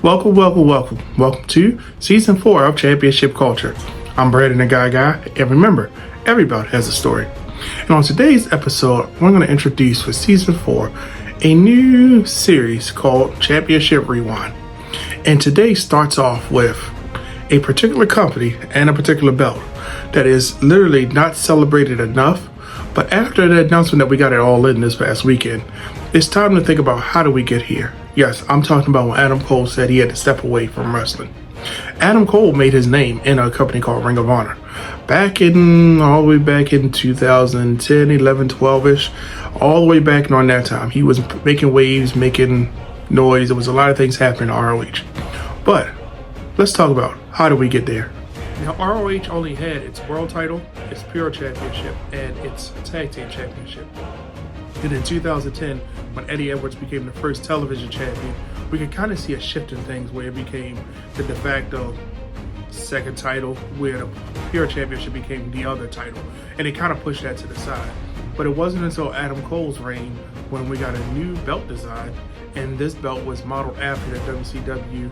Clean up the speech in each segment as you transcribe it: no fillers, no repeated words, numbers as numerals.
Welcome to Season 4 of Championship Culture. I'm Brandon the Guy, and remember, every bout has a story. And on today's episode, we're going to introduce for Season 4 a new series called Championship Rewind. And today starts off with a particular company and a particular belt that is literally not celebrated enough. But after the announcement that we got it all in this past weekend, it's time to think about how do we get here. Yes, I'm talking about when Adam Cole said he had to step away from wrestling. Adam Cole made his name in a company called Ring of Honor. All the way back in 2010, 11, 12-ish, all the way back on that time. He was making waves, making noise. There was a lot of things happening at ROH. But let's talk about how do we get there. Now, ROH only had its world title, its pure championship, and its tag team championship. And in 2010, when Eddie Edwards became the first television champion, we could kind of see a shift in things where it became the de facto second title, where the pure championship became the other title. And it kind of pushed that to the side. But it wasn't until Adam Cole's reign when we got a new belt design, and this belt was modeled after the WCW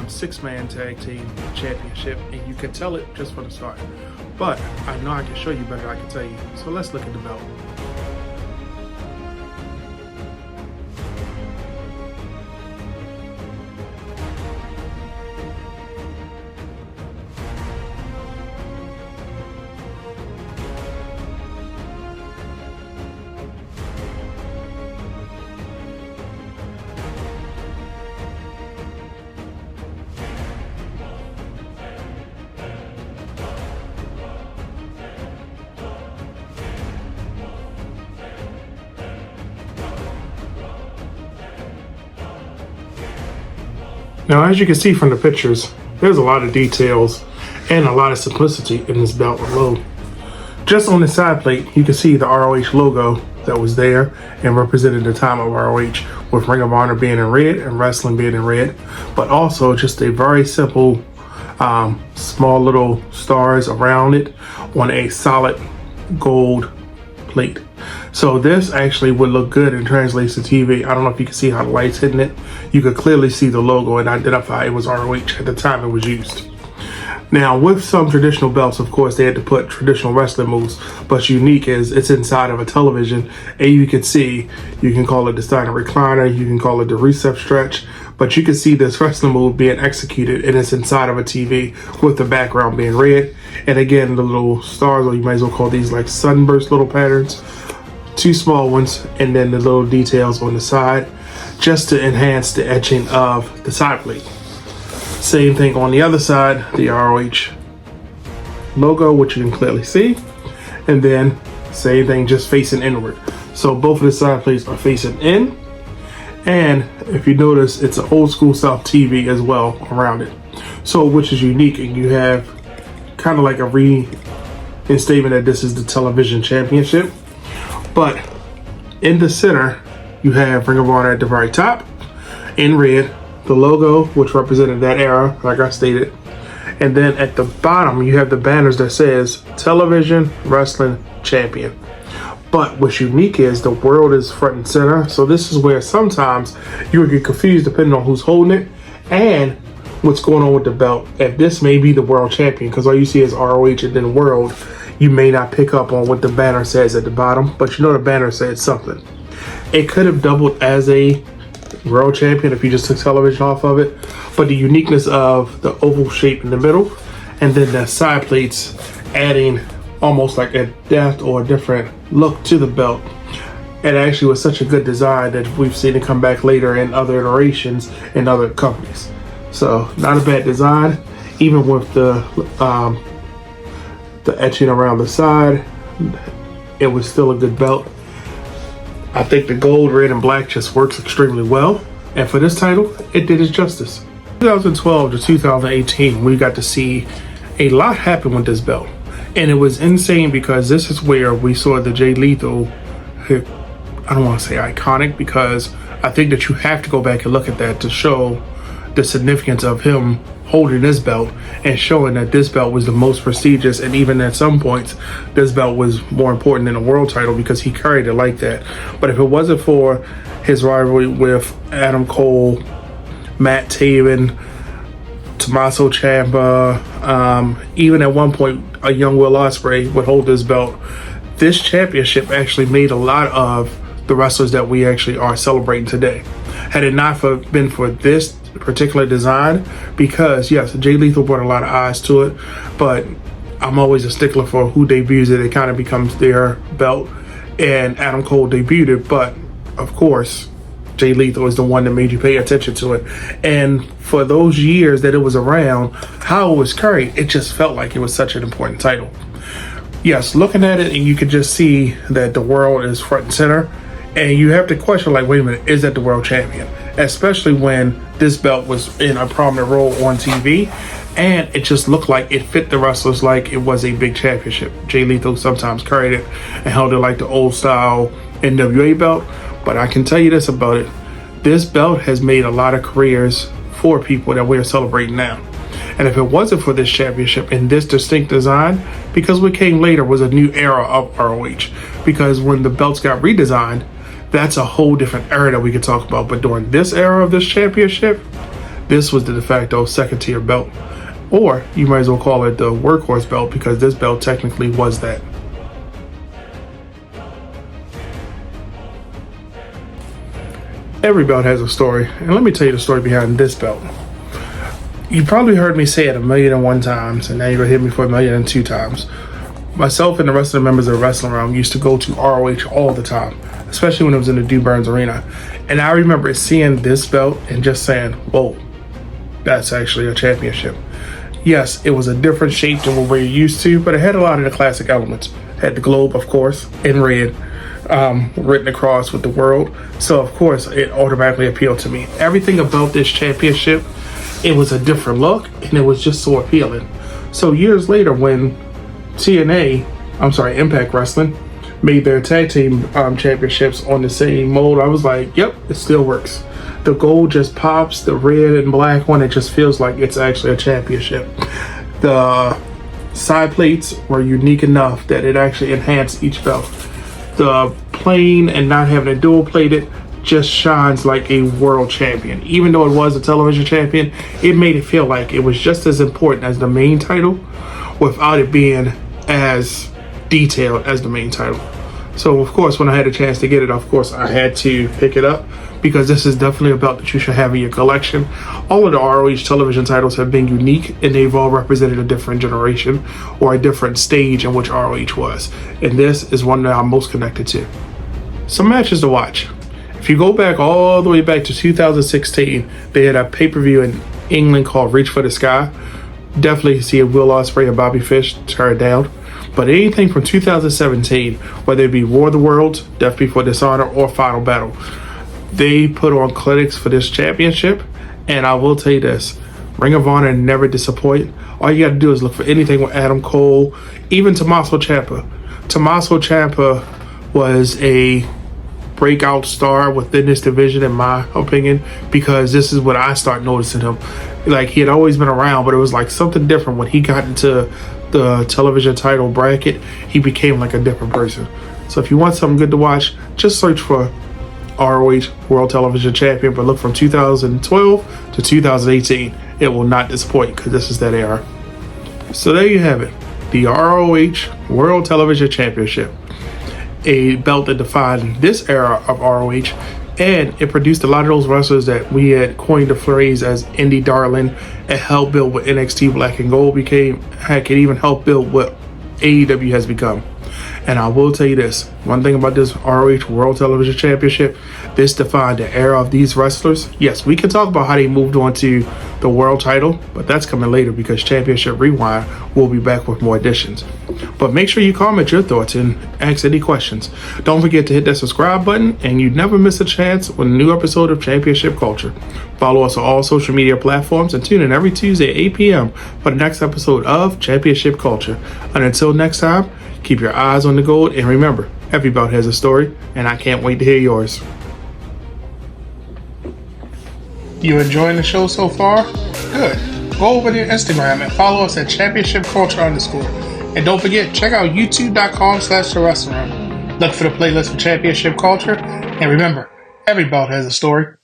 six-man tag team championship, and you can tell it just from the start. But I know I can show you better, I can tell you. So let's look at the belt. Now, as you can see from the pictures, there's a lot of details and a lot of simplicity in this belt alone. Just on the side plate, you can see the ROH logo that was there and represented the time of ROH, with Ring of Honor being in red and wrestling being in red, but also just a very simple, small little stars around it on a solid gold plate. So this actually would look good and translates to TV. I don't know if you can see how the light's hitting it. You could clearly see the logo and identify it was ROH at the time it was used. Now, with some traditional belts, of course, they had to put traditional wrestling moves, but unique is it's inside of a television, and you can see, you can call it the standing recliner, you can call it the recep stretch, but you can see this wrestling move being executed, and it's inside of a TV with the background being red. And again, the little stars, or you might as well call these like sunburst little patterns, two small ones, and then the little details on the side, just to enhance the etching of the side plate. Same thing on the other side, the ROH logo, which you can clearly see, and then same thing, just facing inward. So both of the side plates are facing in, and if you notice, it's an old school style TV as well around it. So which is unique, and you have kind of like a reinstatement that this is the television championship. But in the center, you have Ring of Honor at the very top in red, the logo, which represented that era, like I stated. And then at the bottom, you have the banners that says Television Wrestling Champion. But what's unique is the world is front and center. So this is where sometimes you would get confused depending on who's holding it and what's going on with the belt. If this may be the world champion, because all you see is ROH and then world, you may not pick up on what the banner says at the bottom, but you know the banner said something. It could have doubled as a world champion if you just took television off of it, but the uniqueness of the oval shape in the middle and then the side plates adding almost like a depth or a different look to the belt. It actually was such a good design that we've seen it come back later in other iterations in other companies. So not a bad design, even with the etching around the side. It was still a good belt. I think the gold, red, and black just works extremely well, and for this title, it did its justice. 2012 to 2018, we got to see a lot happen with this belt, and it was insane because this is where we saw the Jay Lethal, I don't want to say iconic, because I think that you have to go back and look at that to show the significance of him holding this belt and showing that this belt was the most prestigious, and even at some points this belt was more important than a world title because he carried it like that. But if it wasn't for his rivalry with Adam Cole Matt Taven, Tommaso Ciampa, even at one point a young Will Ospreay would hold this belt. This championship actually made a lot of the wrestlers that we actually are celebrating today. Had it not been for this particular design, because yes, Jay Lethal brought a lot of eyes to it, but I'm always a stickler for who debuts it. It kind of becomes their belt, and Adam Cole debuted it, but of course Jay Lethal is the one that made you pay attention to it. And for those years that it was around, how it was carried, it just felt like it was such an important title. Yes, looking at it, and you can just see that the world is front and center, and you have to question, like, wait a minute, is that the world champion? Especially when this belt was in a prominent role on TV, and it just looked like it fit the wrestlers like it was a big championship. Jay Lethal sometimes carried it and held it like the old style NWA belt, but I can tell you this about it. This belt has made a lot of careers for people that we're celebrating now. And if it wasn't for this championship in this distinct design, because what came later was a new era of ROH. Because when the belts got redesigned, that's a whole different era that we could talk about. But during this era of this championship, this was the de facto second tier belt. Or you might as well call it the workhorse belt, because this belt technically was that. Every belt has a story, and let me tell you the story behind this belt. You probably heard me say it 1,000,001 times, and now you're gonna hit me for 1,000,002 times. Myself and the rest of the members of the Wrestling Realm used to go to ROH all the time, especially when it was in the Dew Burns Arena. And I remember seeing this belt and just saying, whoa, that's actually a championship. Yes, it was a different shape than what we're used to, but it had a lot of the classic elements. It had the globe, of course, in red, written across with the world. So, of course, it automatically appealed to me. Everything about this championship, it was a different look, and it was just so appealing. So years later, when Impact Wrestling made their tag team championships on the same mold, I was like, yep, it still works. The gold just pops, the red and black one, it just feels like it's actually a championship. The side plates were unique enough that it actually enhanced each belt. The plain and not having it dual plated just shines like a world champion. Even though it was a television champion, it made it feel like it was just as important as the main title without it being as detailed as the main title. So of course, when I had a chance to get it, of course I had to pick it up, because this is definitely a belt that you should have in your collection. All of the ROH television titles have been unique, and they've all represented a different generation or a different stage in which ROH was. And this is one that I'm most connected to. Some matches to watch. If you go back all the way back to 2016, they had a pay-per-view in England called Reach for the Sky. Definitely see a Will Ospreay and Bobby Fish tear it down. But anything from 2017, whether it be War of the Worlds, Death Before Dishonor, or Final Battle, they put on clinics for this championship. And I will tell you this, Ring of Honor never disappoint. All you got to do is look for anything with Adam Cole, even Tommaso Ciampa. Tommaso Ciampa was a breakout star within this division, in my opinion, because this is when I start noticing him. Like, he had always been around, but it was like something different when he got into the television title bracket. He became like a different person. So if you want something good to watch, just search for ROH World Television Champion, but look from 2012 to 2018. It will not disappoint, because this is that era. So there you have it, the ROH World Television Championship, a belt that defined this era of ROH, and it produced a lot of those wrestlers that we had coined the phrase as indie darling, and helped build what NXT Black and Gold became. Heck, it even helped build what AEW has become. And I will tell you this, one thing about this ROH World Television Championship, this defined the era of these wrestlers. Yes, we can talk about how they moved on to the world title, but that's coming later, because Championship Rewind will be back with more editions. But make sure you comment your thoughts and ask any questions. Don't forget to hit that subscribe button, and you never miss a chance with a new episode of Championship Culture. Follow us on all social media platforms, and tune in every Tuesday at 8 p.m. for the next episode of Championship Culture. And until next time, keep your eyes on the gold, and remember, every belt has a story, and I can't wait to hear yours. You enjoying the show so far? Good. Go over to Instagram and follow us at championshipculture_. And don't forget, check out youtube.com/thewrestlingroom. Look for the playlist for Championship Culture. And remember, every belt has a story.